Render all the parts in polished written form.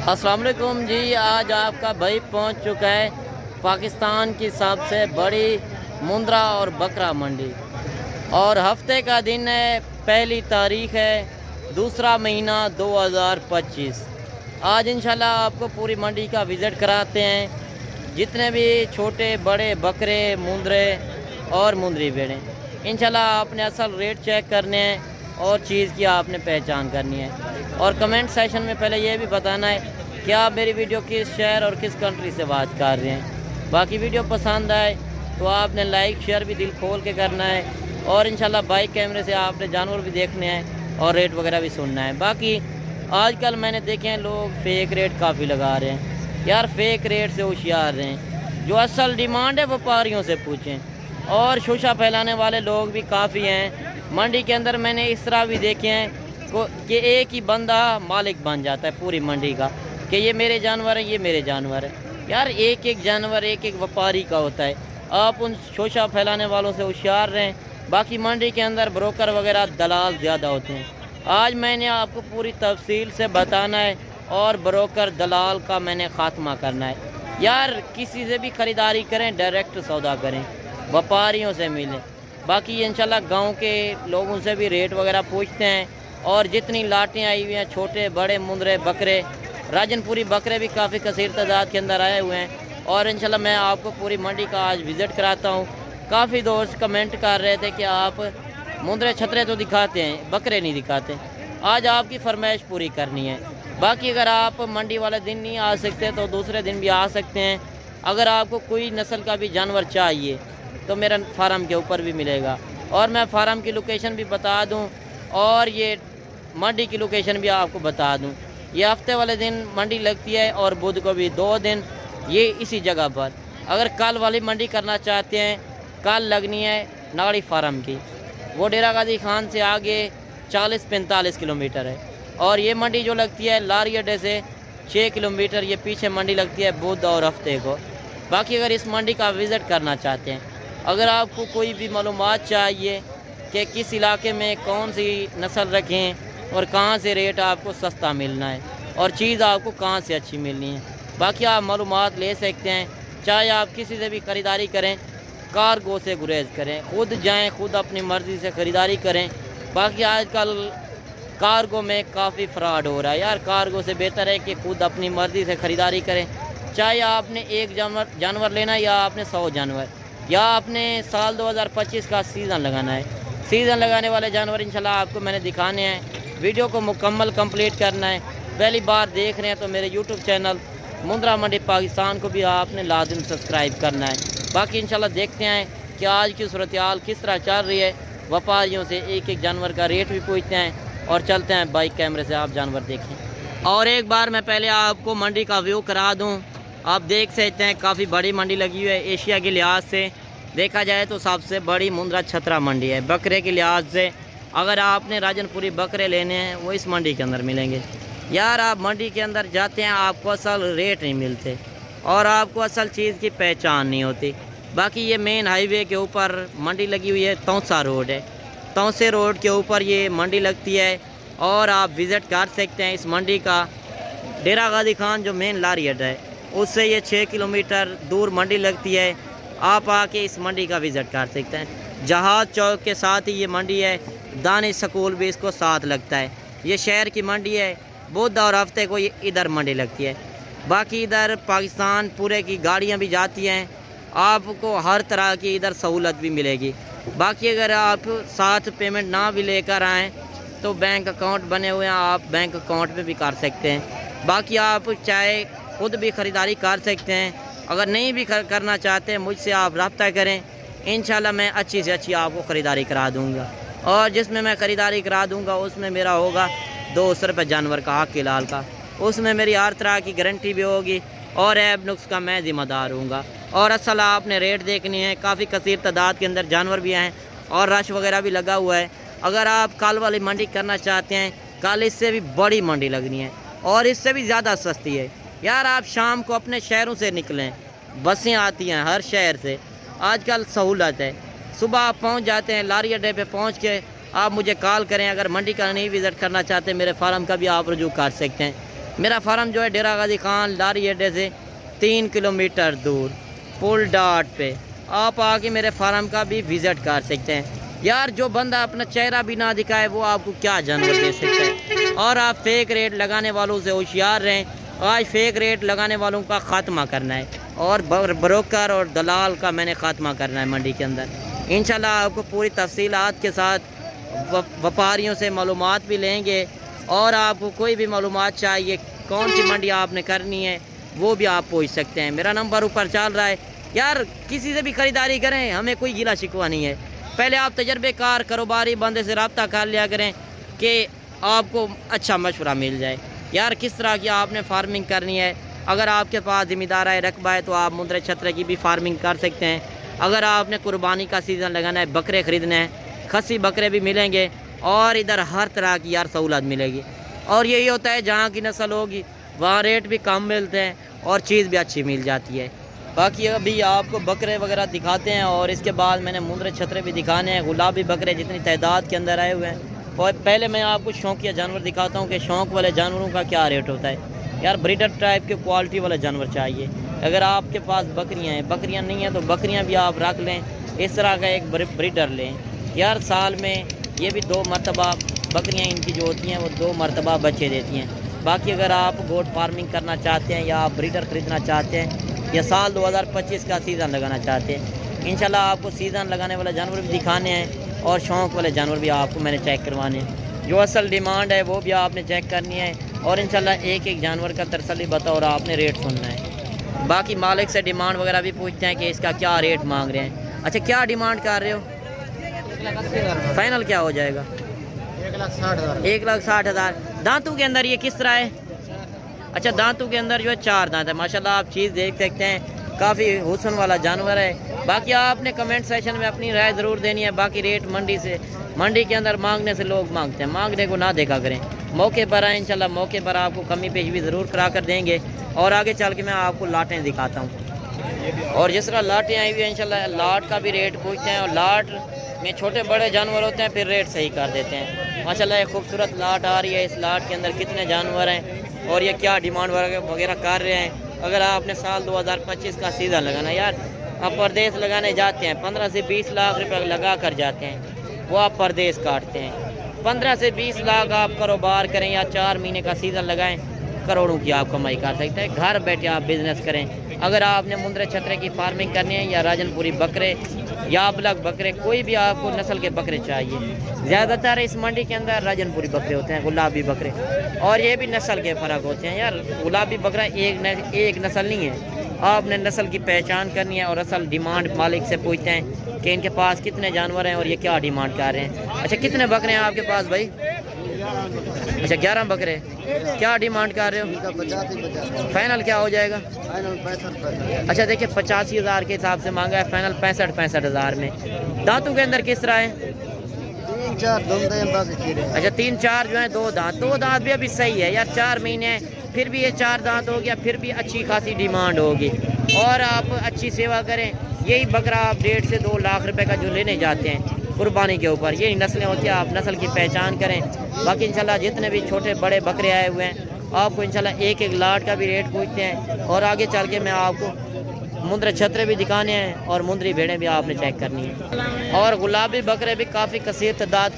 अस्सलाम वालेकुम जी। आज आपका भाई पहुंच चुका है पाकिस्तान की सबसे बड़ी मुंद्रा और बकरा मंडी और हफ्ते का दिन है, पहली तारीख है, दूसरा महीना 2025। आज इंशाल्लाह आपको पूरी मंडी का विज़िट कराते हैं। जितने भी छोटे बड़े बकरे मुंद्रे और मुंद्री भेड़ें, इंशाल्लाह आपने असल रेट चेक करने हैं और चीज़ की आपने पहचान करनी है। और कमेंट सेशन में पहले ये भी बताना है कि आप मेरी वीडियो किस शहर और किस कंट्री से वाच कर रहे हैं। बाकी वीडियो पसंद आए तो आपने लाइक शेयर भी दिल खोल के करना है और इंशाल्लाह बाइक कैमरे से आपने जानवर भी देखने हैं और रेट वगैरह भी सुनना है। बाकी आजकल मैंने देखे हैं लोग फेक रेट काफ़ी लगा रहे हैं। यार फेक रेट से होशियार रहें, जो असल डिमांड है व्यापारियों से पूछें। और शोशा फैलाने वाले लोग भी काफ़ी हैं मंडी के अंदर। मैंने इस तरह भी देखे हैं कि एक ही बंदा मालिक बन जाता है पूरी मंडी का कि ये मेरे जानवर है, ये मेरे जानवर है। यार एक एक जानवर एक एक व्यापारी का होता है। आप उन शोशा फैलाने वालों से होशियार रहें। बाकी मंडी के अंदर ब्रोकर वगैरह दलाल ज़्यादा होते हैं। आज मैंने आपको पूरी तफसील से बताना है और ब्रोकर दलाल का मैंने ख़ात्मा करना है। यार किसी से भी ख़रीदारी करें, डायरेक्ट सौदा करें, व्यापारियों से मिलें। बाकी इंशाल्लाह गांव के लोगों से भी रेट वगैरह पूछते हैं। और जितनी लाटें आई हुई हैं, छोटे बड़े मुंद्रे बकरे, राजनपुरी बकरे भी काफ़ी कसीर तादाद के अंदर आए हुए हैं। और इंशाल्लाह मैं आपको पूरी मंडी का आज विज़िट कराता हूँ। काफ़ी दोस्त कमेंट कर रहे थे कि आप मुंद्रे छतरे तो दिखाते हैं, बकरे नहीं दिखाते। आज आपकी फरमाइश पूरी करनी है। बाकी अगर आप मंडी वाले दिन नहीं आ सकते तो दूसरे दिन भी आ सकते हैं। अगर आपको कोई नस्ल का भी जानवर चाहिए तो मेरा फार्म के ऊपर भी मिलेगा। और मैं फार्म की लोकेशन भी बता दूं और ये मंडी की लोकेशन भी आपको बता दूं। ये हफ्ते वाले दिन मंडी लगती है और बुध को भी 2 दिन ये इसी जगह पर। अगर कल वाली मंडी करना चाहते हैं, कल लगनी है नागड़ी फार्म की, वो डेरा गाजी खान से आगे 40-45 किलोमीटर है। और ये मंडी जो लगती है लारी अड्डे से 6 किलोमीटर ये पीछे मंडी लगती है बुध और हफ्ते को। बाकी अगर इस मंडी का विज़िट करना चाहते हैं, अगर आपको कोई भी मालूमात चाहिए कि किस इलाके में कौन सी नस्ल रखें और कहाँ से रेट आपको सस्ता मिलना है और चीज़ आपको कहाँ से अच्छी मिलनी है, बाकी आप मालूमात ले सकते हैं। चाहे आप किसी से भी ख़रीदारी करें, कार्गो से गुरेज करें, खुद जाएं, खुद अपनी मर्ज़ी से ख़रीदारी करें। बाकी आजकल कार्गो में काफ़ी फ्रॉड हो रहा है। यार कार्गो से बेहतर है कि खुद अपनी मर्ज़ी से ख़रीदारी करें। चाहे आपने एक जानवर लेना है या आपने 100 जानवर, या आपने साल 2025 का सीज़न लगाना है। सीज़न लगाने वाले जानवर इंशाल्लाह आपको मैंने दिखाने हैं। वीडियो को मुकम्मल कंप्लीट करना है। पहली बार देख रहे हैं तो मेरे यूट्यूब चैनल मुंद्रा मंडी पाकिस्तान को भी आपने लाजिम सब्सक्राइब करना है। बाकी इंशाल्लाह देखते हैं कि आज की सूरत-ए-हाल किस तरह चल रही है। व्यापारियों से एक एक जानवर का रेट भी पूछते हैं और चलते हैं बाइक कैमरे से, आप जानवर देखें। और एक बार मैं पहले आपको मंडी का व्यू करा दूँ। आप देख सकते हैं काफ़ी बड़ी मंडी लगी हुई है। एशिया के लिहाज से देखा जाए तो सबसे बड़ी मुंद्रा छतरा मंडी है। बकरे के लिहाज से अगर आपने राजनपुरी बकरे लेने हैं वो इस मंडी के अंदर मिलेंगे। यार आप मंडी के अंदर जाते हैं, आपको असल रेट नहीं मिलते और आपको असल चीज़ की पहचान नहीं होती। बाकी ये मेन हाईवे के ऊपर मंडी लगी हुई है, तौसा रोड है। तौसे रोड के ऊपर ये मंडी लगती है और आप विज़िट कर सकते हैं इस मंडी का। डेरा गाजी खान जो मेन लारी अड्डा है उससे ये 6 किलोमीटर दूर मंडी लगती है। आप आके इस मंडी का विज़िट कर सकते हैं। जहाज़ चौक के साथ ही ये मंडी है। दानिश स्कूल भी इसको साथ लगता है। ये शहर की मंडी है। बुध और हफ्ते को ये इधर मंडी लगती है। बाकी इधर पाकिस्तान पूरे की गाड़ियाँ भी जाती हैं। आपको हर तरह की इधर सहूलत भी मिलेगी। बाकी अगर आप साथ पेमेंट ना भी लेकर आएँ तो बैंक अकाउंट बने हुए हैं, आप बैंक अकाउंट में भी कर सकते हैं। बाकी आप चाहे खुद भी ख़रीदारी कर सकते हैं। अगर नहीं भी करना चाहते हैं मुझसे आप रब्ता करें, इंशाल्लाह मैं अच्छी से अच्छी आपको ख़रीदारी करा दूँगा। और जिसमें मैं ख़रीदारी करा दूँगा उसमें मेरा होगा 200 रुपये जानवर का, हक़ लाल का। उसमें मेरी हर तरह की गारंटी भी होगी और ऐब नुक्स का मैं ज़िम्मेदार हूँगा। और असल आपने रेट देखनी है। काफ़ी कसीर तादाद के अंदर जानवर भी हैं और रश वगैरह भी लगा हुआ है। अगर आप कल वाली मंडी करना चाहते हैं, कल इससे भी बड़ी मंडी लगनी है और इससे भी ज़्यादा सस्ती है। यार आप शाम को अपने शहरों से निकलें, बसें आती हैं हर शहर से। आजकल सहूलत है। सुबह आप पहुंच जाते हैं लारी अड्डे पे, पहुंच के आप मुझे कॉल करें। अगर मंडी का नहीं विज़िट करना चाहते, मेरे फार्म का भी आप रुजू कर सकते हैं। मेरा फार्म जो है डेरा गाजी खान लारी अड्डे से 3 किलोमीटर दूर पुल डाट पे। आप आके मेरे फार्म का भी विज़िट कर सकते हैं। यार जो बंदा अपना चेहरा भी ना दिखाए वो आपको क्या जानवर दे सकता है। और आप फेक रेट लगाने वालों से होशियार रहें। आज फेक रेट लगाने वालों का ख़ात्मा करना है और ब्रोकर और दलाल का मैंने ख़ात्मा करना है मंडी के अंदर। इंशाल्लाह आपको पूरी तफसीलात के साथ व्यापारियों से मालूमात भी लेंगे और आपको कोई भी मालूमात चाहिए कौन सी मंडी आपने करनी है वो भी आप पूछ सकते हैं। मेरा नंबर ऊपर चल रहा है। यार किसी से भी ख़रीदारी करें, हमें कोई गिला शिकवा नहीं है। पहले आप तजर्बेकार कारोबारी बंदे से रब्ता कर लिया करें कि आपको अच्छा मशवरा मिल जाए। यार किस तरह की आपने फार्मिंग करनी है, अगर आपके पास ज़िम्मेदार है रकबा है तो आप मुंद्रे छतरे की भी फार्मिंग कर सकते हैं। अगर आपने कुर्बानी का सीज़न लगाना है, बकरे ख़रीदने हैं, खस्सी बकरे भी मिलेंगे और इधर हर तरह की यार सहूलत मिलेगी। और यही होता है जहाँ की नस्ल होगी वहाँ रेट भी कम मिलते हैं और चीज़ भी अच्छी मिल जाती है। बाकी अभी आपको बकरे वगैरह दिखाते हैं और इसके बाद मैंने मुंद्रे छतरे भी दिखाने हैं, गुलाबी बकरे जितनी तादाद के अंदर आए हुए हैं। और पहले मैं आपको शौकिया जानवर दिखाता हूँ कि शौक़ वाले जानवरों का क्या रेट होता है। यार ब्रीडर टाइप के क्वालिटी वाला जानवर चाहिए। अगर आपके पास बकरियाँ हैं, बकरियाँ नहीं हैं तो बकरियाँ भी आप रख लें। इस तरह का एक ब्रीडर लें। यार साल में ये भी 2 मरतबा बकरियाँ इनकी जो होती हैं वो 2 मरतबा बच्चे देती हैं। बाकी अगर आप गोट फार्मिंग करना चाहते हैं या आप ब्रीडर ख़रीदना चाहते हैं या साल 2025 का सीज़न लगाना चाहते हैं, इंशाल्लाह आपको सीज़न लगाने वाले जानवर भी दिखाने हैं और शौक़ वाले जानवर भी आपको मैंने चेक करवाने हैं। जो असल डिमांड है वो भी आपने चेक करनी है और इंशाल्लाह एक एक जानवर का तसल्ली बताओ और आपने रेट सुनना है। बाकी मालिक से डिमांड वगैरह भी पूछते हैं कि इसका क्या रेट मांग रहे हैं। अच्छा क्या डिमांड कर रहे हो? फाइनल क्या हो जाएगा? 1,60,000। दांतों के अंदर ये किस तरह है? अच्छा दांतों के अंदर जो है 4 दांत है। माशाल्लाह आप चीज़ देख सकते हैं, काफ़ी हुस्न वाला जानवर है। बाकी आपने कमेंट सेशन में अपनी राय ज़रूर देनी है। बाकी रेट मंडी के अंदर मांगने से लोग मांगते हैं, मांगने को ना देखा करें। मौके पर आए इंशाल्लाह मौके पर आपको कमी पेश भी ज़रूर करा कर देंगे। और आगे चल के मैं आपको लाटें दिखाता हूँ और जिस तरह लाटें आई हुई है इंशाल्लाह लाट का भी रेट पूछते हैं और लाट में छोटे बड़े जानवर होते हैं फिर रेट सही कर देते हैं। माशाल्लाह एक खूबसूरत लाट आ रही है। इस लाट के अंदर कितने जानवर हैं और ये क्या डिमांड वगैरह कर रहे हैं। अगर आपने साल 2025 का सीज़न लगाना, यार आप परदेश लगाने जाते हैं 15 से 20 लाख रुपये लगा कर जाते हैं, वो आप परदेश काटते हैं। 15 से 20 लाख आप कारोबार करें या 4 महीने का सीज़न लगाएं, करोड़ों की आप कमाई कर सकते हैं। घर बैठे आप बिज़नेस करें। अगर आपने मुंद्रे छतरे की फार्मिंग करनी है या राजनपुरी बकरे या अबलग बकरे, कोई भी आपको नस्ल के बकरे चाहिए, ज़्यादातर इस मंडी के अंदर राजनपुरी बकरे होते हैं, गुलाबी बकरे, और ये भी नस्ल के फ़र्क होते हैं। यार गुलाबी बकरा एक नस्ल नहीं है। आपने नस्ल की पहचान करनी है और असल डिमांड मालिक से पूछते हैं कि इनके पास कितने जानवर हैं और ये क्या डिमांड कर रहे हैं। अच्छा कितने बकरे हैं आपके पास भाई? अच्छा 11 बकरे। क्या डिमांड कर रहे हो? फाइनल क्या हो जाएगा? अच्छा देखिए 85,000 के हिसाब से मांगा है, फाइनल 65,000 में। दांतों के अंदर किस तरह है? 3-4 अच्छा 3-4 जो है 2 दांत भी अभी सही है। यार 4 महीने फिर भी ये 4 दांत हो गया, फिर भी अच्छी खासी डिमांड होगी और आप अच्छी सेवा करें। यही बकरा आप 1.5 से 2 लाख रुपए का जो लेने जाते हैं कुर्बानी के ऊपर, यही नस्लें होती हैं। आप नस्ल की पहचान करें। बाकी इंशाल्लाह जितने भी छोटे बड़े बकरे आए हुए हैं आपको इंशाल्लाह एक एक लाट का भी रेट पूछते हैं और आगे चल के मैं आपको मुंद्रे छतरे भी दिखाने हैं और मुंद्री भेड़ें भी आपने चेक करनी है। और गुलाबी बकरे भी काफ़ी कसीर तादाद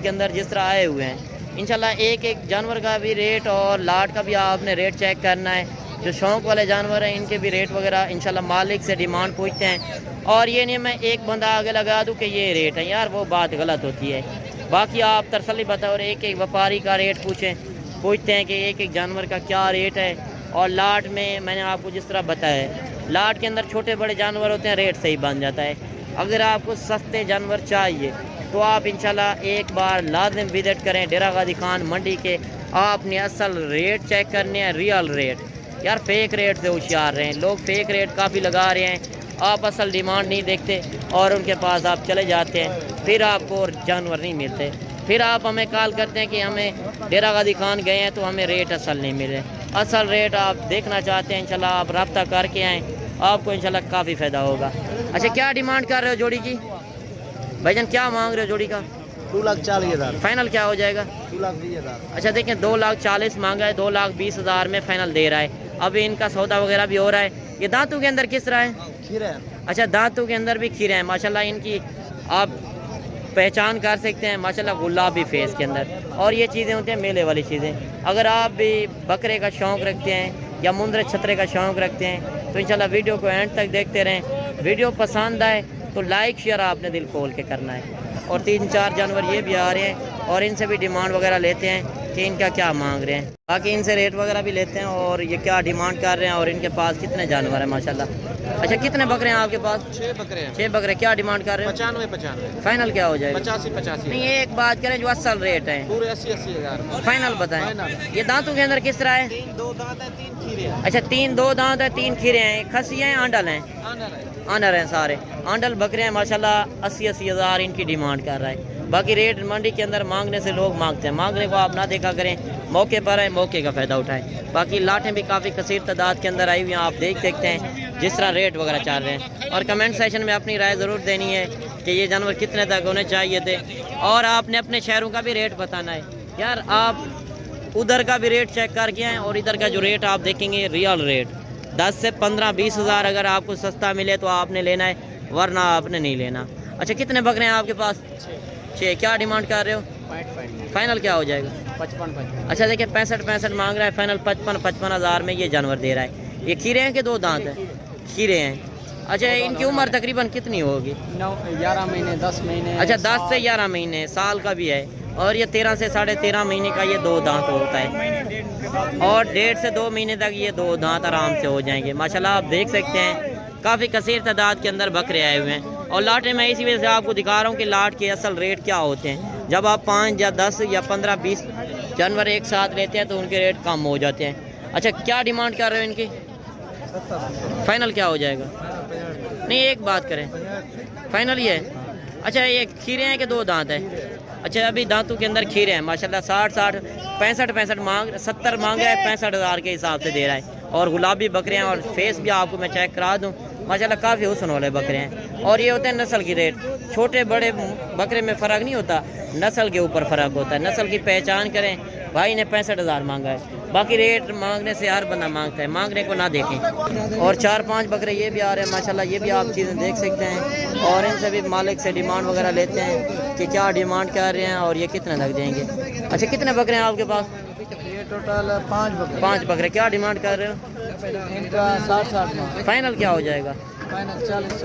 के अंदर जिस तरह आए हुए हैं इंशाल्लाह एक एक जानवर का भी रेट और लाट का भी आपने रेट चेक करना है। जो शौक़ वाले जानवर हैं इनके भी रेट वगैरह इंशाल्लाह मालिक से डिमांड पूछते हैं। और ये नहीं मैं एक बंदा आगे लगा दूं कि ये रेट है, यार वो बात गलत होती है। बाकी आप तसल्ली बताओ और एक एक व्यापारी का रेट पूछते हैं कि एक एक जानवर का क्या रेट है। और लाट में मैंने आपको जिस तरह बताया है, लाट के अंदर छोटे बड़े जानवर होते हैं, रेट सही बन जाता है। अगर आपको सस्ते जानवर चाहिए तो आप इंशाल्लाह एक बार लाजिम विजिट करें डेरा गाजी खान मंडी के। आपने असल रेट चेक करने हैं, रियल रेट। यार फेक रेट से होशियार रहें। लोग फेक रेट काफ़ी लगा रहे हैं, आप असल डिमांड नहीं देखते और उनके पास आप चले जाते हैं, फिर आपको जानवर नहीं मिलते। फिर आप हमें कॉल करते हैं कि हमें डेरा गाजी खान गए हैं तो हमें रेट असल नहीं मिले। असल रेट आप देखना चाहते हैं इंशाल्लाह आप रब्ता करके आएँ, आपको इंशाल्लाह काफ़ी फ़ायदा होगा। अच्छा क्या डिमांड कर रहे हो जोड़ी की? भाईजान क्या मांग रहे हो जोड़ी का? 2,40,000। फाइनल क्या हो जाएगा? 2,20,000। अच्छा देखें 2,40,000 मांगा है, 2,20,000 में फाइनल दे रहा है। अभी इनका सौदा वगैरह भी हो रहा है। ये दांतों के अंदर किस तरह है? खीरे हैं। अच्छा दांतों के अंदर भी खीरे हैं माशाल्लाह। इनकी आप पहचान कर सकते हैं माशाल्लाह, गुलाबी फेस के अंदर। और ये चीज़ें होती हैं मेले वाली चीज़ें। अगर आप भी बकरे का शौक़ रखते हैं या मुंद्रे छतरे का शौक़ रखते हैं तो इंशाल्लाह वीडियो को एंड तक देखते रहें। वीडियो पसंद आए तो लाइक शेयर आपने दिल खोल के करना है। और 3-4 जानवर ये भी आ रहे हैं और इनसे भी डिमांड वगैरह लेते हैं कि इनका क्या मांग रहे हैं। बाकी इनसे रेट वगैरह भी लेते हैं और ये क्या डिमांड कर रहे हैं और इनके पास कितने जानवर हैं माशाल्लाह। अच्छा कितने बकरे हैं आपके पास? 6 बकरे हैं। 6 बकरे। क्या डिमांड कर रहे हैं? 95 फाइनल क्या हो जाएगा? 85 नहीं एक बात करें जो असल रेट है पूरे 80 हज़ार फाइनल बताएं। ये दांतों के अंदर किस तरह है? 2 दांत है 3 खीरे हैं। अच्छा 2 दांत है 3 खीरे हैं। खसी हैं आंडल हैं? आंडल हैं सारे। आंडल बकरे हैं माशाल्लाह। 80 हज़ार इनकी डिमांड कर रहा है। बाकी रेट मंडी के अंदर मांगने से लोग मांगते हैं, मांगने को आप ना देखा करें, मौके पर है मौके का फ़ायदा उठाएं। बाकी लाटें भी काफ़ी कसीर तादाद के अंदर आई हुई हैं, आप देख सकते हैं जिस तरह रेट वगैरह चल रहे हैं। और कमेंट सेशन में अपनी राय ज़रूर देनी है कि ये जानवर कितने तक होने चाहिए थे। और आपने अपने शहरों का भी रेट बताना है यार। आप उधर का भी रेट चेक करके आएँ और इधर का जो रेट आप देखेंगे रियल रेट 10 से 15-20 हज़ार अगर आपको सस्ता मिले तो आपने लेना है, वरना आपने नहीं लेना। अच्छा कितने बकरे हैं आपके पास? 6। क्या डिमांड कर रहे हो? फाइनल क्या हो जाएगा? 55। अच्छा देखिए 65 मांग रहा है, फाइनल 55 हज़ार में ये जानवर दे रहा है। ये खीरे हैं कि 2 दांत हैं? खीरे हैं। अच्छा इनकी उम्र तकरीबन कितनी होगी? 11 महीने 10 महीने। अच्छा 10 से 11 महीने, साल का भी है। और ये 13 से 13.5 महीने का ये 2 दांत होता है। और 1.5 से 2 महीने तक ये 2 दांत आराम से हो जाएंगे माशाल्लाह। आप देख सकते हैं काफ़ी कसीर तादाद के अंदर बकरे आए हुए हैं। और लाटें मैं इसी वजह से आपको दिखा रहा हूँ कि लाट के असल रेट क्या होते हैं। जब आप 5 या 10 या 15-20 जानवर एक साथ लेते हैं तो उनके रेट कम हो जाते हैं। अच्छा क्या डिमांड कर रहे हो इनकी? फाइनल क्या हो जाएगा? नहीं एक बात करें, फाइनल ये है। अच्छा ये खीरे हैं कि 2 दांत है? अच्छा अभी दांतों के अंदर खीरे हैं माशाल्लाह। 60 65 मांग 70 मांग रहा है, 65 हज़ार के हिसाब से दे रहा है। और गुलाबी बकरे हैं और फेस भी आपको मैं चेक करा दूं माशाल्लाह, काफ़ी हुस्न वाले बकरे हैं। और ये होते हैं नस्ल की रेट। छोटे बड़े बकरे में फ़र्क नहीं होता, नस्ल के ऊपर फ़र्क होता है। नस्ल की पहचान करें। भाई ने 65 हज़ार मांगा है। बाकी रेट मांगने से हर बंदा मांगता है, मांगने को ना देखें। और 4-5 बकरे ये भी आ रहे हैं माशाल्लाह, ये भी आप चीज़ें देख सकते हैं। और इनसे भी मालिक से डिमांड वगैरह लेते हैं कि क्या डिमांड कर रहे हैं और ये कितने लग जाएंगे। अच्छा कितने बकरे हैं आपके पास? ये टोटल 5 बकरे। क्या डिमांड कर रहे हो? इनका 60 फाइनल क्या हो जाएगा? फाइनल 40।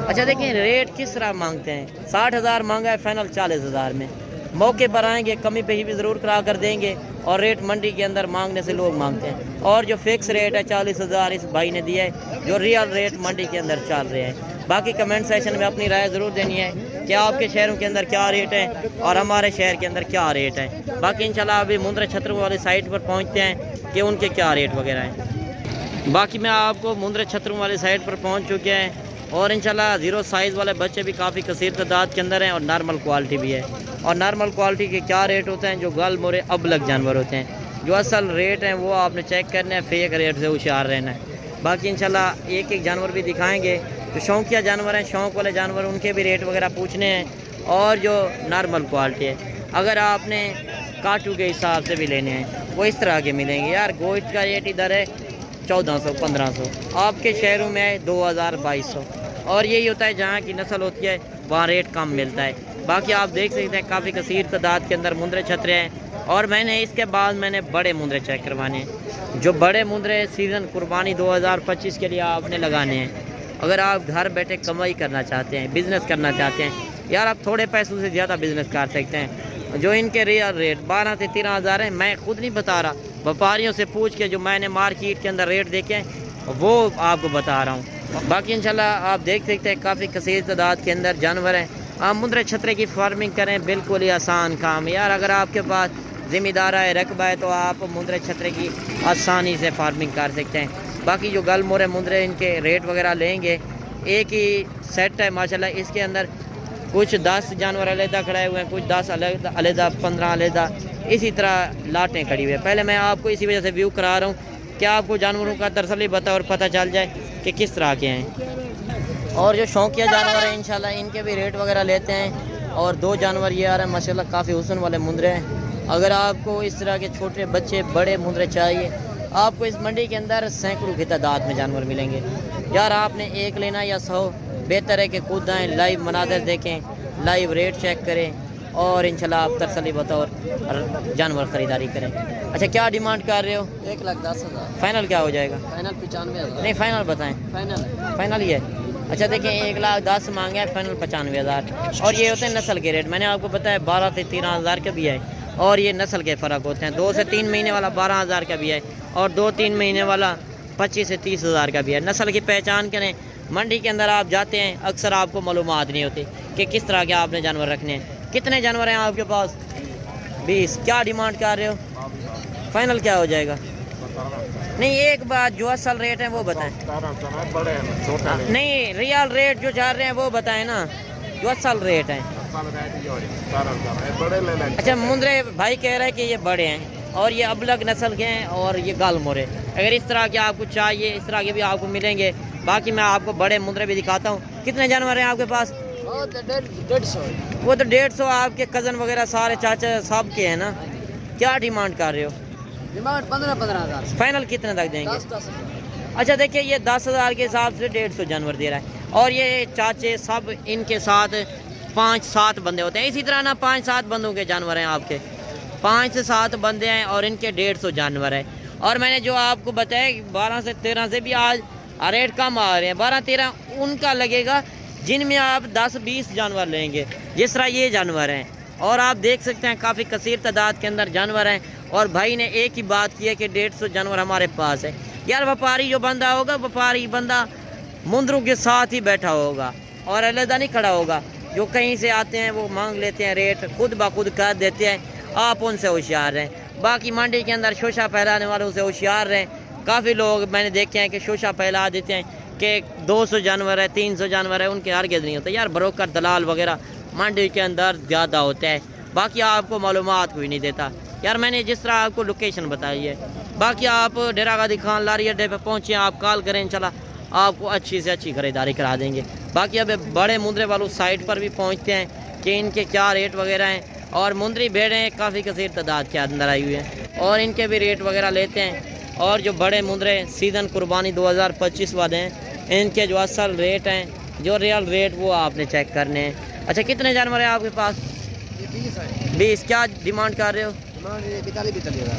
अच्छा देखिए रेट किस तरह मांगते हैं। 60 हज़ार मांगा है, फाइनल 40 हज़ार में। मौके पर आएंगे कमी पे ही भी ज़रूर करा कर देंगे। और रेट मंडी के अंदर मांगने से लोग मांगते हैं। और जो फिक्स रेट है 40 हज़ार इस भाई ने दिया है, जो रियल रेट मंडी के अंदर चल रहे हैं। बाकी कमेंट सेशन में अपनी राय ज़रूर देनी है कि आपके शहरों के अंदर क्या रेट है और हमारे शहर के अंदर क्या रेट है। बाकी इंशाल्लाह अभी मुंद्रा छतरों वाली साइट पर पहुँचते हैं कि उनके क्या रेट वगैरह हैं। बाकी मैं आपको मुंद्रा छतरों वाली साइट पर पहुँच चुके हैं। और इंशाल्लाह 0 साइज़ वाले बच्चे भी काफ़ी कसीर तादाद के अंदर हैं और नॉर्मल क्वालिटी भी है। और नॉर्मल क्वालिटी के क्या रेट होते हैं? जो गल मोरे अबलग जानवर होते हैं। जो असल रेट हैं वो आपने चेक करना है, फेक रेट से होशियार रहना है। बाकी इंशाल्लाह एक जानवर भी दिखाएंगे। जो शौकिया जानवर हैं, शौक़ वाले जानवर, उनके भी रेट वगैरह पूछने हैं। और जो नॉर्मल क्वालिटी है, अगर आपने काटू के हिसाब से भी लेने हैं वो इस तरह के मिलेंगे। यार गोश्त का रेट इधर है 1400-1500, आपके शहरों में है 2000-2200। और यही होता है जहाँ की नस्ल होती है वहाँ रेट कम मिलता है। बाकी आप देख सकते हैं काफ़ी कसीर तादाद के अंदर मुंद्रे छतरे हैं। और मैंने इसके बाद बड़े मुंद्रे चेक करवाने हैं। जो बड़े मुंद्रे सीज़न कुर्बानी 2025 के लिए आपने लगाने हैं। अगर आप घर बैठे कमाई करना चाहते हैं, बिज़नेस करना चाहते हैं, यार आप थोड़े पैसों से ज़्यादा बिज़नेस कर सकते हैं। जो इनके रियल रेट 12 से 13 हज़ार है। मैं खुद नहीं बता रहा, व्यापारियों से पूछ के जो मैंने मार्केट के अंदर रेट देखे वो आपको बता रहा हूँ। बाकी इंशाल्लाह आप देख सकते हैं काफ़ी कसीर तादाद के अंदर जानवर हैं। आप मुंद्रे छतरे की फार्मिंग करें, बिल्कुल ही आसान काम है यार। अगर आपके पास ज़िम्मेदार है, रकबा है, तो आप मुंद्रे छतरे की आसानी से फार्मिंग कर सकते हैं। बाकी जो गल मोरे मुंद्रे इनके रेट वगैरह लेंगे, एक ही सेट है माशाल्लाह। इसके अंदर कुछ 10 जानवर अलहदा खड़े हुए हैं, कुछ 10 अलहदा, 15 अलहदा, इसी तरह लाटें खड़ी हुई है। पहले मैं आपको इसी वजह से व्यू करा रहा हूँ कि आपको जानवरों का तसल्ली बता और पता चल जाए कि किस तरह के हैं। और जो शौकिया जानवर हैं इंशाल्लाह इनके भी रेट वगैरह लेते हैं। और 2 जानवर ये आ रहे हैं माशाल्लाह, काफ़ी हुस्न वाले मुंद्रे हैं। अगर आपको इस तरह के छोटे बच्चे बड़े मुंद्रे चाहिए, आपको इस मंडी के अंदर सैकड़ों की तादाद में जानवर मिलेंगे। यार आपने एक लेना या 100, बेहतर है कि खुद आएँ, लाइव मनाज़र देखें, लाइव रेट चेक करें और इंशाल्लाह आप तसल्ली बतौर जानवर ख़रीदारी करें। अच्छा क्या डिमांड कर रहे हो? 1,10,000। फाइनल क्या हो जाएगा? फाइनल 95,000। नहीं फाइनल बताएं। फाइनल ही है। अच्छा देखिए 1,10,000 मांगे हैं, फाइनल 95,000। और ये होते हैं नस्ल के रेट, मैंने आपको बताया 12 से 13,000 का भी है। और ये नस्ल के फ़र्क होते हैं, 2 से 3 महीने वाला 12,000 का भी है और 2-3 महीने वाला 25 से 30,000 का भी है। नस्ल की पहचान करें। मंडी के अंदर आप जाते हैं, अक्सर आपको मालूमात नहीं होती कि किस तरह के आपने जानवर रखने हैं। कितने जानवर हैं आपके पास? 20। क्या डिमांड कर रहे हो? फाइनल क्या हो जाएगा? नहीं एक बात, जो असल रेट है वो बताएं। नहीं रियल रेट जो चाह रहे हैं वो बताएं ना, जो असल रेट है। अच्छा मुंद्रे भाई कह रहे हैं कि ये बड़े हैं और ये अबलग नस्ल के हैं और ये गाल मोरे। अगर इस तरह के आपको चाहिए, इस तरह के भी आपको मिलेंगे। बाकी मैं आपको बड़े मुंद्रे भी दिखाता हूँ। कितने जानवर हैं आपके पास? 150। वो तो 150 आपके कज़न वगैरह सारे चाचा सब के हैं ना। क्या डिमांड कर रहे हो? डिमांड 15,000। फाइनल कितने तक देंगे? 10,000। अच्छा देखिए ये 10,000 के हिसाब से 150 जानवर दे रहा है। और ये चाचे सब इनके साथ 5-7 बंदे होते हैं। इसी तरह ना 5-7 बंदों के जानवर हैं आपके, 5 से 7 बंदे हैं और इनके 150 जानवर है। और मैंने जो आपको बताया 12 से 13 से भी आज रेट कम आ रहे हैं। 12-13 उनका लगेगा जिनमें आप 10-20 जानवर लेंगे, जिस तरह ये जानवर हैं। और आप देख सकते हैं काफ़ी कसीर तादाद के अंदर जानवर हैं। और भाई ने एक ही बात की है कि 150 जानवर हमारे पास है। यार व्यापारी जो बंदा होगा, व्यापारी बंदा मुंद्रों के साथ ही बैठा होगा और अलग नहीं खड़ा होगा। जो कहीं से आते हैं वो मांग लेते हैं, रेट खुद ब खुद कर देते हैं। आप उनसे होशियार रहें। बाकी मंडी के अंदर शोशा फैलाने वालों से होशियार रहें। काफ़ी लोग मैंने देखे हैं कि शोशा फैला देते हैं कि 200 जानवर है, 300 जानवर है, उनके हरगिज़ नहीं होता। यार ब्रोकर दलाल वगैरह मंडी के अंदर ज़्यादा होता है। बाकी आपको मालूमात कोई नहीं देता। यार मैंने जिस तरह आपको लोकेशन बताई है, बाकी आप डेरा गादी खान लारी अड्डे पे पहुँचे, आप कॉल करें, इंशाल्लाह आपको अच्छी से अच्छी ख़रीदारी करा देंगे। बाकी अब बड़े मुंद्रे वालों साइट पर भी पहुँचते हैं कि इनके क्या रेट वगैरह हैं। और मुंद्री भेड़ें काफ़ी कसीर तादाद के अंदर आई हुई हैं और इनके भी रेट वगैरह लेते हैं। और जो बड़े मुंद्रे सीज़न कुर्बानी 2025 वाले हैं, इनके जो असल रेट हैं, जो रियल रेट, वो आपने चेक करने हैं। अच्छा कितने जानवर हैं आपके पास? 20 है। 20। क्या डिमांड कर रहे हो?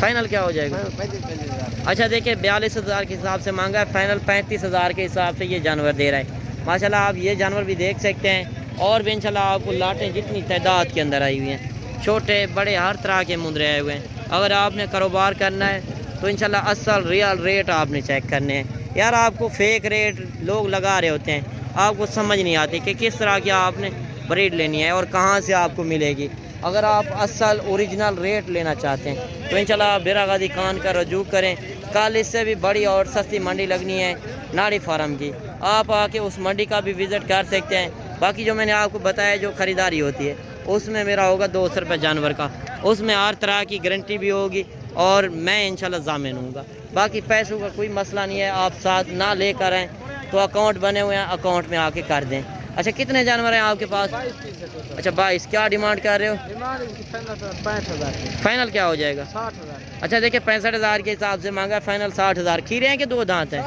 फाइनल क्या हो जाएगा? 35,000। अच्छा देखिए 42,000 के हिसाब से मांगा है, फाइनल 35,000 के हिसाब से ये जानवर दे रहा है। माशाल्लाह आप ये जानवर भी देख सकते हैं। और भी इंशाल्लाह आपको लाटें जितनी तादाद के अंदर आई हुई हैं, छोटे बड़े हर तरह के मुंद्रे आए हुए हैं। अगर आपने कारोबार करना है तो इंशाल्लाह असल रियल रेट आपने चेक करने हैं। यार आपको फेक रेट लोग लगा रहे होते हैं, आपको समझ नहीं आती कि किस तरह की आपने ब्रीड लेनी है और कहाँ से आपको मिलेगी। अगर आप असल ओरिजिनल रेट लेना चाहते हैं तो इंशाल्लाह आप डेरा गादी खान का रजू करें। कल इससे भी बड़ी और सस्ती मंडी लगनी है नाड़ी फार्म की, आप आके उस मंडी का भी विज़िट कर सकते हैं। बाकी जो मैंने आपको बताया जो ख़रीदारी होती है उसमें मेरा होगा 200 रुपये जानवर का, उसमें हर तरह की गारंटी भी होगी और मैं इंशाल्लाह ज़ामिन हूँगा। बाकी पैसों का कोई मसला नहीं है, आप साथ ना लेकर आएँ तो अकाउंट बने हुए हैं, अकाउंट में आके कर दें। अच्छा कितने जानवर हैं आपके पास? 22 अच्छा 22। क्या डिमांड कर रहे हो? डिमांड 65,000। फाइनल क्या हो जाएगा? 60,000। अच्छा देखिए 65,000 के हिसाब से मांगा, फाइनल 60,000। खीरे हैं कि 2 दांत हैं?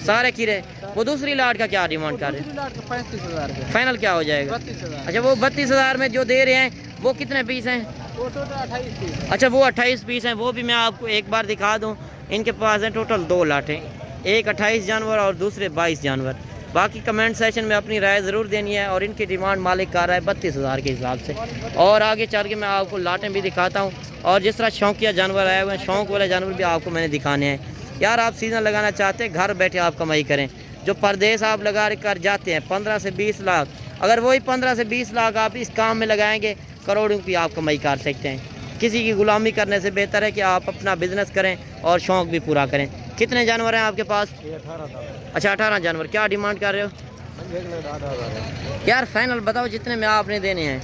सारे खीरे। वो दूसरी लाट का क्या डिमांड कर रहे हैं? 35,000। फाइनल क्या हो जाएगा? 32,000। अच्छा वो 32,000 में जो दे रहे हैं वो कितने पीस हैं? वो टोटल 28 पीस। अच्छा वो 28 पीस हैं। वो भी मैं आपको एक बार दिखा दूँ। इनके पास हैं टोटल 2 लाटें, एक 28 जानवर और दूसरे 22 जानवर। बाकी कमेंट सेशन में अपनी राय ज़रूर देनी है। और इनकी डिमांड मालिक कर रहा है 32,000 के हिसाब से। और आगे चल के मैं आपको लाटें भी दिखाता हूँ और जिस तरह शौकिया जानवर आए हुए हैं, शौक वाले जानवर भी आपको मैंने दिखाने हैं। यार आप सीज़न लगाना चाहते हैं, घर बैठे आप कमाई करें। जो परदेश आप लगा कर जाते हैं 15 से 20 लाख, अगर वही 15 से 20 लाख आप इस काम में लगाएंगे, करोड़ों की आप कमाई कर सकते हैं। किसी की गुलामी करने से बेहतर है कि आप अपना बिजनेस करें और शौक़ भी पूरा करें। कितने जानवर हैं आपके पास? 18,000। अच्छा 18 जानवर। क्या डिमांड कर रहे हो? 1,18,000। यार फाइनल बताओ जितने में आपने देने हैं।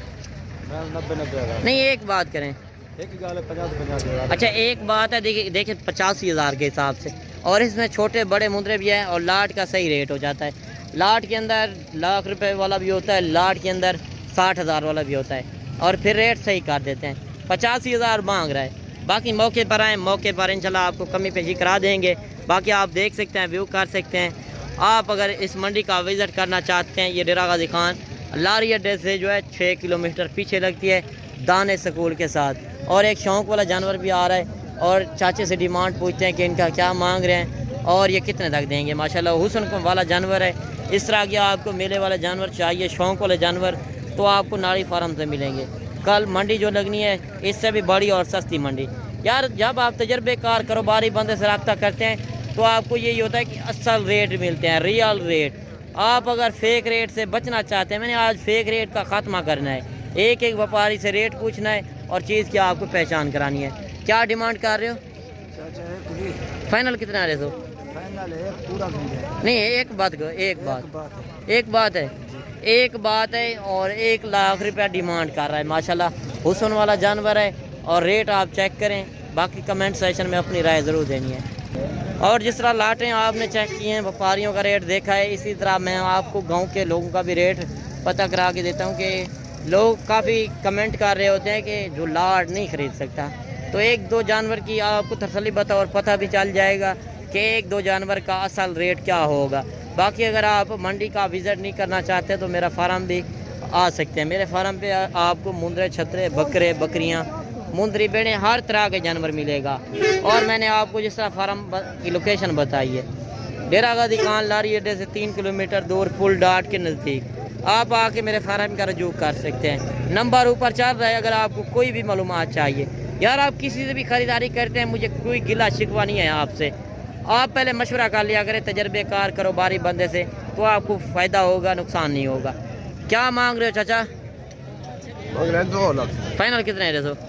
90,000। नहीं एक बात करें। एक ही गाल है 50,000। अच्छा एक बात है, देखिए 85,000 के हिसाब से। और इसमें छोटे बड़े मुंद्रे भी हैं और लाट का सही रेट हो जाता है। लाट के अंदर लाख रुपए वाला भी होता है, लाट के अंदर 60,000 वाला भी होता है और फिर रेट सही कर देते हैं। 85,000 मांग रहा है। बाकी मौके पर आए, मौके पर इंशाल्लाह आपको कमी पेशी करा देंगे। बाकी आप देख सकते हैं, व्यू कर सकते हैं। आप अगर इस मंडी का विज़िट करना चाहते हैं, ये डेरा गाजी खान लारी अड्डे से जो है 6 किलोमीटर पीछे लगती है, दाने स्कूल के साथ। और एक शौक़ वाला जानवर भी आ रहा है और चाचे से डिमांड पूछते हैं कि इनका क्या मांग रहे हैं और ये कितने तक देंगे। माशाल्लाह हुस्न वाला जानवर है। इस तरह के आपको मेले वाले जानवर चाहिए, शौक़ वाले जानवर, तो आपको नाड़ी फार्म से मिलेंगे। कल मंडी जो लगनी है इससे भी बड़ी और सस्ती मंडी। यार जब आप तजर्बेकार कारोबारी बंदे से रब्ता करते हैं तो आपको यही होता है कि असल रेट मिलते हैं, रियल रेट। आप अगर फेक रेट से बचना चाहते हैं, मैंने आज फेक रेट का खात्मा करना है। एक एक व्यापारी से रेट पूछना है और चीज़ की आपको पहचान करानी है। क्या डिमांड कर रहे हो? फाइनल कितना रहे हो? फाइनल है पूरा नहीं, एक बात है और 1 लाख रुपया डिमांड कर रहा है। माशाल्लाह हुस्न वाला जानवर है और रेट आप चेक करें। बाकी कमेंट सेशन में अपनी राय ज़रूर देनी है। और जिस तरह लाटें आपने चेक की हैं, व्यापारियों का रेट देखा है, इसी तरह मैं आपको गांव के लोगों का भी रेट पता करा के देता हूं कि लोग काफ़ी कमेंट कर रहे होते हैं कि जो लाट नहीं ख़रीद सकता। तो 1-2 जानवर की आपको तसल्ली बता और पता भी चल जाएगा कि 1-2 जानवर का असल रेट क्या होगा। बाकी अगर आप मंडी का विज़िट नहीं करना चाहते तो मेरा फार्म भी आ सकते हैं। मेरे फार्म पे आपको मुंदरे, छतरे, बकरे, बकरियां, मुंदरी, बेड़े, हर तरह के जानवर मिलेगा। और मैंने आपको जिस तरह फार्म की लोकेशन बताई है, डेरा गाजी खान लारी अड्डे से 3 किलोमीटर दूर पुल डाट के नज़दीक आप आके मेरे फार्म का रजू कर सकते हैं। नंबर ऊपर चल रहा है। अगर आपको कोई भी मालूमात चाहिए, यार आप किसी से भी ख़रीदारी करते हैं, मुझे कोई गिला शिकवा नहीं है आपसे। आप पहले मशवरा कर लिया करें तजर्बेकार कारोबारी बंदे से, तो आपको फ़ायदा होगा, नुकसान नहीं होगा। क्या मांग रहे हो चाचा? 2 लाख। फाइनल कितने है रहे?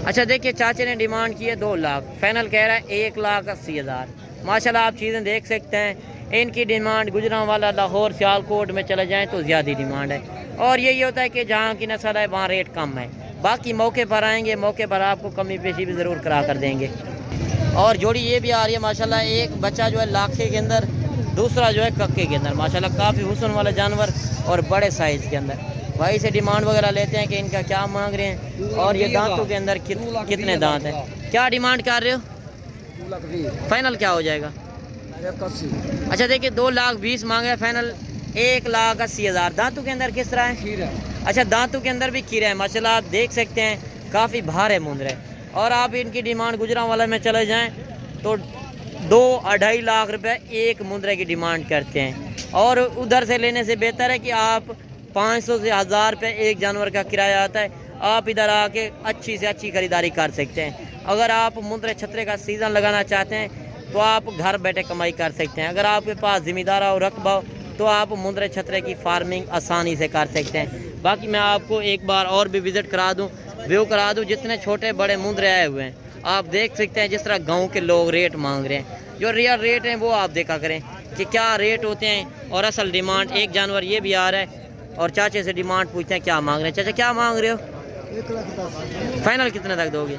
अच्छा देखिए, चाचे ने डिमांड की है 2 लाख, फाइनल कह रहा है 1,80,000। माशाल्लाह आप चीज़ें देख सकते हैं। इनकी डिमांड गुजरांवाला, लाहौर, सियालकोट में चले जाएं तो ज़्यादा डिमांड है। और यही होता है कि जहाँ की नस्ल है वहाँ रेट कम है। बाकी मौके पर आएंगे, मौके पर आपको कमी पेशी भी ज़रूर करा कर देंगे। और जोड़ी ये भी आ रही है माशाल्लाह, एक बच्चा जो है लाखे के अंदर, दूसरा जो है कक्के के अंदर। माशाल्लाह काफ़ी हुस्न वाला जानवर और बड़े साइज़ के अंदर। भाई से डिमांड वगैरह लेते हैं कि इनका क्या मांग रहे हैं और ये दांतों के अंदर कितने दांत हैं। क्या डिमांड कर रहे हो? 2 लाख। फाइनल क्या हो जाएगा? 81। अच्छा देखिए, 2,20,000 मांगे हैं, फाइनल 1,80,000। दांतों के अंदर किस तरह है? अच्छा दांतों के अंदर भी खीरा है। माशाल्लाह आप देख सकते हैं, काफ़ी भारे मुंदरे। और आप इनकी डिमांड गुजरांवाला में चले जाएँ तो 2-2.5 लाख रुपए एक मुंदरे की डिमांड करते हैं। और उधर से लेने से बेहतर है कि आप 500 से 1000 रुपये एक जानवर का किराया आता है, आप इधर आके अच्छी से अच्छी ख़रीदारी कर सकते हैं। अगर आप मुंदरे छतरे का सीज़न लगाना चाहते हैं तो आप घर बैठे कमाई कर सकते हैं। अगर आपके पास ज़िम्मेदार और रकबा हो तो आप मुंदरे छतरे की फार्मिंग आसानी से कर सकते हैं। बाकी मैं आपको एक बार और भी विज़िट करा दूँ, व्यू करा दूँ। जितने छोटे बड़े मुंदरे आए हुए हैं आप देख सकते हैं, जिस तरह गाँव के लोग रेट मांग रहे हैं। जो रियल रेट हैं वो आप देखा करें कि क्या रेट होते हैं और असल डिमांड। एक जानवर ये भी आ रहा है और चाचे से डिमांड पूछते हैं क्या मांग रहे हैं। चाचा क्या मांग रहे हो? 1,10,000। फाइनल कितने तक दोगे?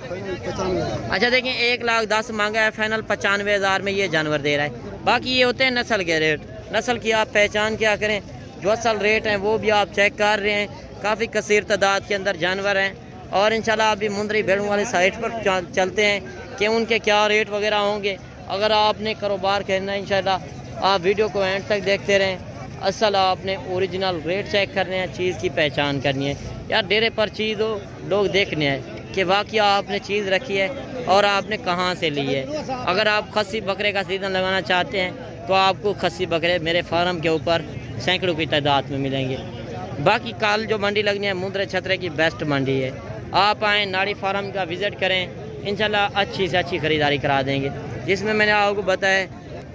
95,000। अच्छा देखिए, 1,10,000 मांगा है, फाइनल 95,000 में ये जानवर दे रहा है। बाकी ये होते हैं नस्ल के रेट। नस्ल की आप पहचान क्या करें, जो असल रेट हैं वो भी आप चेक कर रहे हैं। काफ़ी कसीर तादाद के अंदर जानवर हैं। और इंशाल्लाह आप भी मुंदरी भेड़ों वाली साइट पर चलते हैं कि उनके क्या रेट वगैरह होंगे। अगर आपने कारोबार करना है इंशाल्लाह आप वीडियो को एंड तक देखते रहें। असल आपने ओरिजिनल रेट चेक करने हैं, चीज़ की पहचान करनी है। यार डेरे पर चीज़ हो, लोग देखने हैं कि वाकई आपने चीज़ रखी है और आपने कहाँ से ली है। अगर आप खस्सी बकरे का सीज़न लगाना चाहते हैं तो आपको खस्सी बकरे मेरे फार्म के ऊपर सैकड़ों की तादाद में मिलेंगे। बाकी कल जो मंडी लगनी है मुंदरे छतरे की बेस्ट मंडी है। आप आएँ, नाड़ी फार्म का विज़िट करें, इंशाल्लाह अच्छी से अच्छी ख़रीदारी करा देंगे। जिसमें मैंने आपको बताया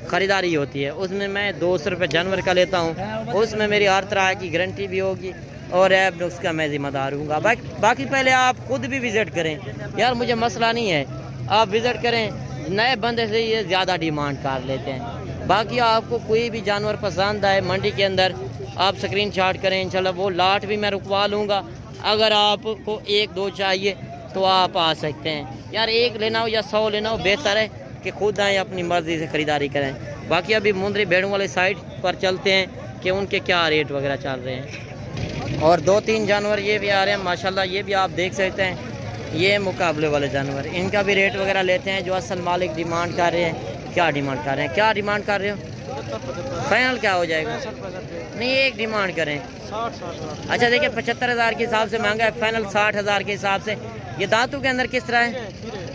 ख़रीदारी होती है उसमें मैं 200 रुपये जानवर का लेता हूँ, उसमें मेरी हर तरह की गारंटी भी होगी और ऐप नुस्ख का मैं ज़िम्मेदार हूँगा। बाकी पहले आप खुद भी विज़िट करें। यार मुझे मसला नहीं है, आप विज़िट करें। नए बंदे से ये ज़्यादा डिमांड कर लेते हैं। बाकी आपको कोई भी जानवर पसंद आए मंडी के अंदर आप स्क्रीनशॉट करें, इंशाल्लाह वो लाट भी मैं रुकवा लूँगा। अगर आपको 1-2 चाहिए तो आप आ सकते हैं। यार 1 लेना हो या 100 लेना हो, बेहतर है कि खुद आएँ, अपनी मर्ज़ी से ख़रीदारी करें। बाकी अभी मुंदरी भेड़ों वाली साइट पर चलते हैं कि उनके क्या रेट वगैरह चल रहे हैं। और 2-3 जानवर ये भी आ रहे हैं माशाल्लाह, ये भी आप देख सकते हैं। ये मुकाबले वाले जानवर, इनका भी रेट वगैरह लेते हैं। जो असल मालिक डिमांड कर रहे हैं, क्या डिमांड कर रहे हैं, क्या डिमांड कर रहे हो? फाइनल क्या हो जाएगा? नहीं, एक डिमांड करें। अच्छा देखिए 75,000 के हिसाब से महंगा है, फाइनल 60,000 के हिसाब से। ये दांतों के अंदर किस तरह है?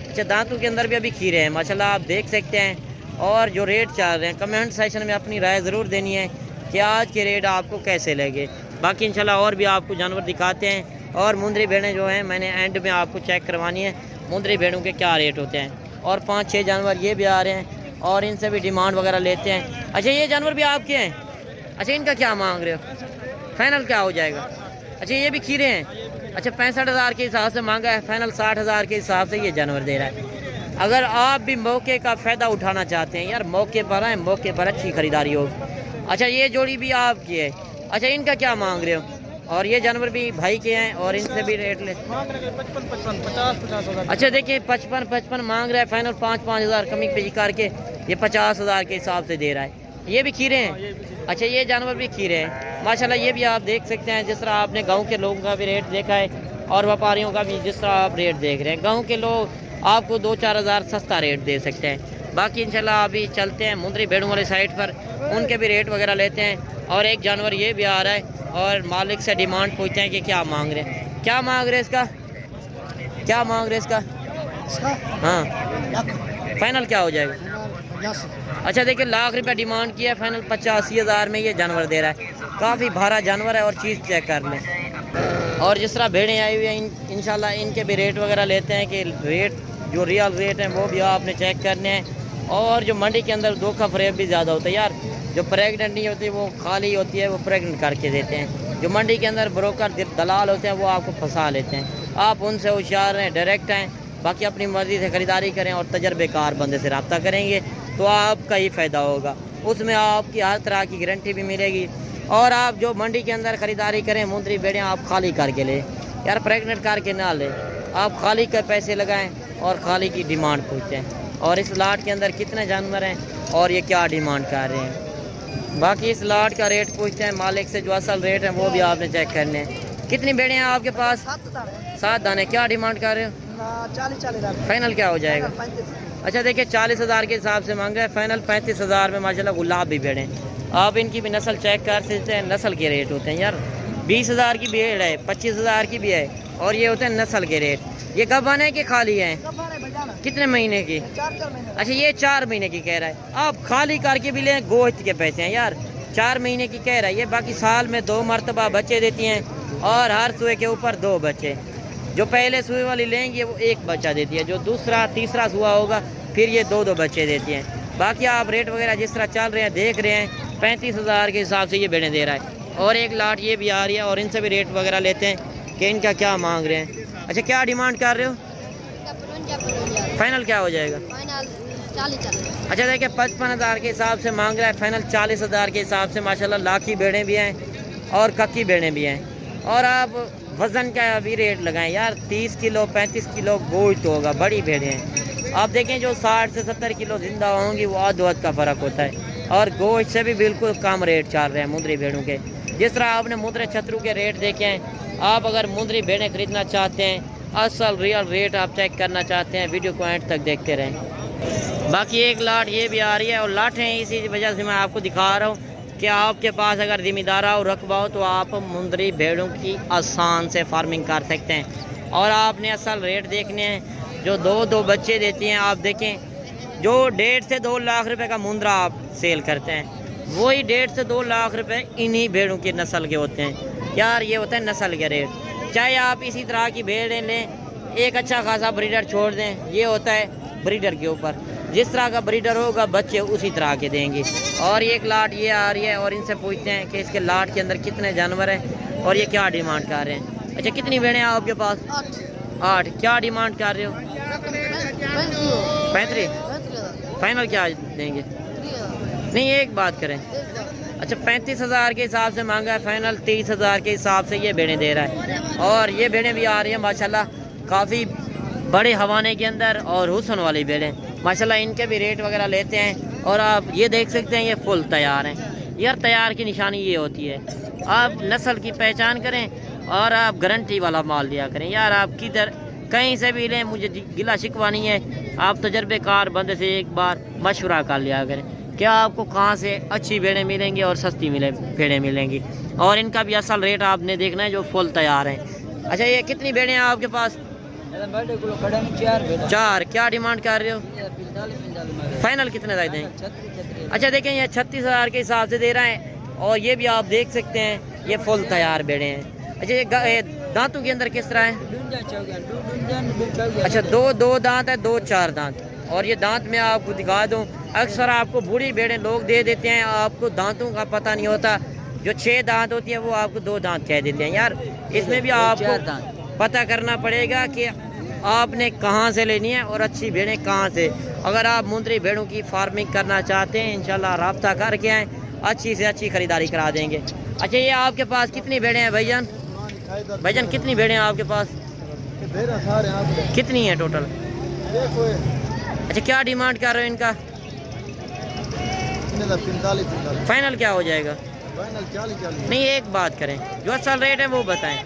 अच्छा दांतों के अंदर भी अभी खीरे हैं माशाल्लाह, आप देख सकते हैं। और जो रेट चल रहे हैं, कमेंट सेक्शन में अपनी राय ज़रूर देनी है कि आज के रेट आपको कैसे लगे। बाकी इंशाल्लाह और भी आपको जानवर दिखाते हैं। और मुंदरी भेड़ें जो हैं मैंने एंड में आपको चेक करवानी है, मुंदरी भेड़ों के क्या रेट होते हैं। और 5-6 जानवर ये भी आ रहे हैं और इनसे भी डिमांड वगैरह लेते हैं। अच्छा ये जानवर भी आपके हैं? अच्छा इनका क्या मांग रहे हो? फाइनल क्या हो जाएगा? अच्छा ये भी खीरे हैं। अच्छा 65,000 के हिसाब से मांगा है, फाइनल 60,000 के हिसाब से ये जानवर दे रहा है। अगर आप भी मौके का फ़ायदा उठाना चाहते हैं यार, मौके पर आए, मौके पर अच्छी खरीदारी हो। अच्छा ये जोड़ी भी आपकी है। अच्छा इनका क्या मांग रहे हो? और ये जानवर भी भाई के हैं और इनसे भी रेट ले 55-50। अच्छा देखिए 55 मांग रहा है, फाइनल 5-5 हज़ार कमी पे करके ये 50,000 के हिसाब से दे रहा है। ये भी खीरे हैं। अच्छा ये जानवर भी खीरे हैं माशाल्लाह, ये भी आप देख सकते हैं। जिस तरह आपने गांव के लोगों का भी रेट देखा है और व्यापारियों का भी जिस तरह आप रेट देख रहे हैं, गांव के लोग आपको 2-4 हज़ार सस्ता रेट दे सकते हैं। बाकी इंशाल्लाह अभी चलते हैं मुंदरी भेड़ों वाली साइड पर, उनके भी रेट वगैरह लेते हैं। और एक जानवर ये भी आ रहा है और मालिक से डिमांड पूछते हैं कि क्या मांग रहे हैं, क्या मांग रहे हैं इसका, क्या मांग रहे हैं इसका? हाँ फाइनल क्या हो जाएगा? अच्छा देखिए लाख रुपये डिमांड किया है, फाइनल 85,000 में ये जानवर दे रहा है। काफ़ी भारा जानवर है और चीज़ चेक कर लें। और जिस तरह भेड़ें आई हुई हैं इंशाल्लाह इनके भी रेट वगैरह लेते हैं कि रेट जो रियल रेट हैं वो भी आपने चेक करने हैं। और जो मंडी के अंदर धोखा फरेब भी ज़्यादा होता है यार, जो प्रेगनेंट नहीं होती वो खाली होती है, वो प्रेगनेंट करके देते हैं। जो मंडी के अंदर ब्रोकर दलाल होते हैं वो आपको फंसा लेते हैं। आप उनसे होशियार रहें, डायरेक्ट हैं। बाकी अपनी मर्ज़ी से ख़रीदारी करें और तजर्बेकार बंदे से रब्ता करेंगे तो आपका ही फ़ायदा होगा। उसमें आपकी हर तरह की गारंटी भी मिलेगी। और आप जो मंडी के अंदर ख़रीदारी करें, मुंदरी भेड़ें आप खाली करके लें यार, प्रेगनेंट करके ना लें। आप खाली के पैसे लगाएं और खाली की डिमांड पूछते हैं। और इस लाट के अंदर कितने जानवर हैं और ये क्या डिमांड कर रहे हैं। बाकी इस लाट का रेट पूछते हैं मालिक से, जो असल रेट है वो भी आपने चेक करने हैं। कितनी भेड़ें हैं आपके पास? 7 दाने। क्या डिमांड कर रहे हो? 40,000। फाइनल क्या हो जाएगा? 35। अच्छा देखिए 40,000 के हिसाब से मांग रहे हैं, फाइनल 35,000 में माशाल्लाह गुलाब भी भेड़ें। आप इनकी भी नस्ल चेक कर सकते हैं, नस्ल के रेट होते हैं यार। 20,000 की भेड़ है, 25,000 की भी है और ये होते हैं नस्ल के रेट। ये कब आने के खाली हैं? कितने महीने की? 4 महीने। अच्छा ये 4 महीने की कह रहा है। आप खाली करके भी लें, गोश्त के पैसे हैं यार। 4 महीने की कह रहा है ये। बाकी साल में 2 मरतबा बच्चे देती हैं और हर सुए के ऊपर 2 बच्चे। जो पहले सुए वाली लेंगे वो 1 बच्चा देती है, जो दूसरा तीसरा सुआ होगा फिर ये 2-2 बच्चे देती हैं। बाकी आप रेट वगैरह जिस तरह चल रहे हैं देख रहे हैं, 35,000 के हिसाब से ये भेड़ें दे रहा है। और एक लाट ये भी आ रही है और इनसे भी रेट वगैरह लेते हैं कि इनका क्या मांग रहे हैं। अच्छा क्या डिमांड कर रहे हो? फाइनल क्या हो जाएगा? 40। अच्छा देखिए 55,000 के हिसाब से मांग रहा है, फाइनल 40,000 के हिसाब से। माशाल्लाह लाखी भेड़ें भी हैं और कक्की भेड़ें भी हैं। और आप वज़न का भी रेट लगाएं यार, 30 किलो 35 किलो गोश्त होगा, बड़ी भेड़ें हैं। आप देखें जो 60 से 70 किलो ज़िंदा होंगी वो आध का फ़र्क होता है। और गोश्त से भी बिल्कुल कम रेट चल रहे हैं मुंदरी भेड़ों के। जिस तरह आपने मुंदरी छतरू के रेट देखे हैं, आप अगर मुंदरी भेड़ें ख़रीदना चाहते हैं, असल रियल रेट आप चेक करना चाहते हैं, वीडियो को एंड तक देखते रहें। बाकी एक लाट ये भी आ रही है और लाटें इसी वजह से मैं आपको दिखा रहा हूँ कि आपके पास अगर ज़िम्मेदारा और रकबा हो तो आप मुंदरी भेड़ों की आसान से फार्मिंग कर सकते हैं। और आपने असल रेट देखने हैं, जो 2-2 बच्चे देती हैं। आप देखें जो 1.5 से 2 लाख रुपए का मुंदरा आप सेल करते हैं, वही 1.5 से 2 लाख रुपए इन्हीं भेड़ों की नस्ल के होते हैं यार। ये होता है नस्ल के रेट। चाहे आप इसी तरह की भेड़ें लें, एक अच्छा खासा ब्रीडर छोड़ दें, ये होता है ब्रीडर के ऊपर। जिस तरह का ब्रीडर होगा बच्चे उसी तरह के देंगे। और एक लाट ये आ रही है और इनसे पूछते हैं कि इसके लाट के अंदर कितने जानवर हैं और ये क्या डिमांड कर रहे हैं। अच्छा कितनी भेड़ें हैं आपके पास? 8। क्या डिमांड कर रहे हो? 35। फाइनल क्या देंगे? नहीं एक बात करें। अच्छा 35,000 के हिसाब से मांगा है, फाइनल 30,000 के हिसाब से ये भेड़ें दे रहा है। और ये भेड़ें भी आ रही हैं माशाल्लाह, काफ़ी बड़े हवाने के अंदर और हुस्न वाली भेड़ें माशाल्लाह। इनके भी रेट वगैरह लेते हैं। और आप ये देख सकते हैं ये फुल तैयार हैं यार। तैयार की निशानी ये होती है, आप नस्ल की पहचान करें और आप गारंटी वाला माल लिया करें। यार आप किधर कहीं से भी लें, मुझे गिला शिकवा नहीं है। आप तजर्बेकार बंदे से एक बार मशवरा कर लिया करें, क्या आपको कहाँ से अच्छी भेड़ें मिलेंगी और सस्ती भेड़ें मिलेंगी। और इनका भी असल रेट आपने देखना है जो फुल तैयार है। अच्छा ये कितनी भेड़ें हैं आपके पास? 4। क्या डिमांड कर रहे हो? फाइनल कितने तक दें? अच्छा देखें ये 36,000 के हिसाब से दे रहे हैं। और ये भी आप देख सकते हैं ये फुल तैयार भेड़ें हैं। अच्छा ये दांतों के अंदर किस तरह है? अच्छा 2 दांत है, 2 4 दांत। और ये दांत मैं आपको दिखा दूं, अक्सर आपको बूढ़ी भेड़ें लोग दे देते हैं, आपको दांतों का पता नहीं होता। जो 6 दांत होती है वो आपको 2 दांत कह देते हैं। यार इसमें भी आपको पता करना पड़ेगा कि आपने कहाँ से लेनी है और अच्छी भेड़ें कहाँ से। अगर आप मुंदरी भेड़ों की फार्मिंग करना चाहते हैं इंशाल्लाह रब्ता करके आएँ, अच्छी से अच्छी खरीदारी करा देंगे। अच्छा ये आपके पास कितनी भेड़ें हैं भाईजान? भाईजान कितनी भेड़ें हैं आपके पास? कितनी है टोटल? अच्छा क्या डिमांड कर रहे हो इनका? फाइनल क्या हो जाएगा? नहीं एक बात करें, जो असल रेट है वो बताएं।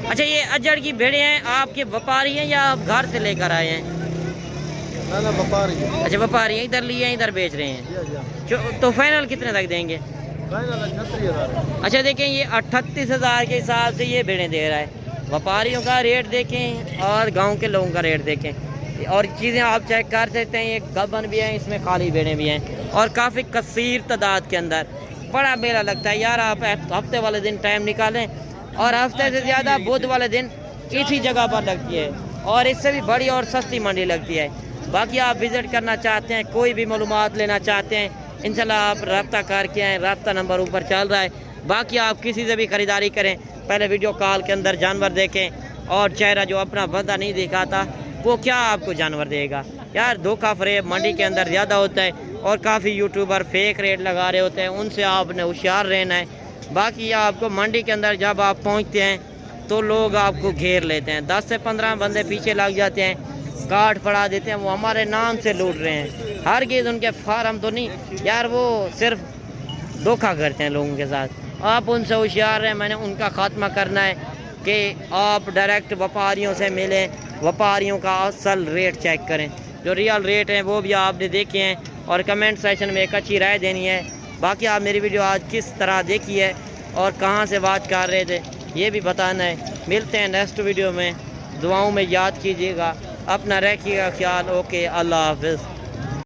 अच्छा ये अजड़ की भेड़ें हैं, आपके व्यापारी हैं या आप घर से लेकर आए हैं? व्यापारी। अच्छा व्यापारी हैं, इधर लिए हैं इधर बेच रहे हैं। तो फाइनल कितने तक देंगे? अच्छा देखें ये 38,000 के हिसाब से ये भेड़ें दे रहा है। व्यापारियों का रेट देखें और गांव के लोगों का रेट देखें और चीज़ें आप चेक कर सकते हैं। ये गबन भी हैं, इसमें काली भेड़ें भी हैं और काफ़ी कसीर तादाद के अंदर। बड़ा मेला लगता है यार। आप हफ्ते वाले दिन टाइम निकालें और हफ्ते से ज़्यादा बुध वाले दिन इसी जगह पर लगती है और इससे भी बड़ी और सस्ती मंडी लगती है। बाकी आप विज़िट करना चाहते हैं, कोई भी मालूमात लेना चाहते हैं, इंशाल्लाह आप रब्ता करके आएँ। रब्ता नंबर ऊपर चल रहा है। बाकी आप किसी से भी ख़रीदारी करें, पहले वीडियो कॉल के अंदर जानवर देखें और चेहरा जो अपना बंदा नहीं दिखाता वो क्या आपको जानवर देगा। यार धोखा फरेब मंडी के अंदर ज़्यादा होता है और काफ़ी यूट्यूबर फेक रेट लगा रहे होते हैं, उनसे आपने होशियार रहना है। बाकी आपको मंडी के अंदर जब आप पहुंचते हैं तो लोग आपको घेर लेते हैं, 10 से 15 बंदे पीछे लग जाते हैं, काट पड़ा देते हैं, वो हमारे नाम से लूट रहे हैं। हर चीज़ उनके फार्म तो नहीं यार, वो सिर्फ धोखा करते हैं लोगों के साथ। आप उनसे होशियार हैं, मैंने उनका खात्मा करना है कि आप डायरेक्ट व्यापारियों से मिलें, व्यापारियों का असल रेट चेक करें, जो रियल रेट हैं वो भी आपने देखे हैं और कमेंट सेक्शन में एक अच्छी राय देनी है। बाकी आप मेरी वीडियो आज किस तरह देखी है और कहाँ से बात कर रहे थे ये भी बताना है। मिलते हैं नेक्स्ट वीडियो में, दुआओं में याद कीजिएगा, अपना रखिएगा ख्याल। ओके अल्लाह हाफ़िज़।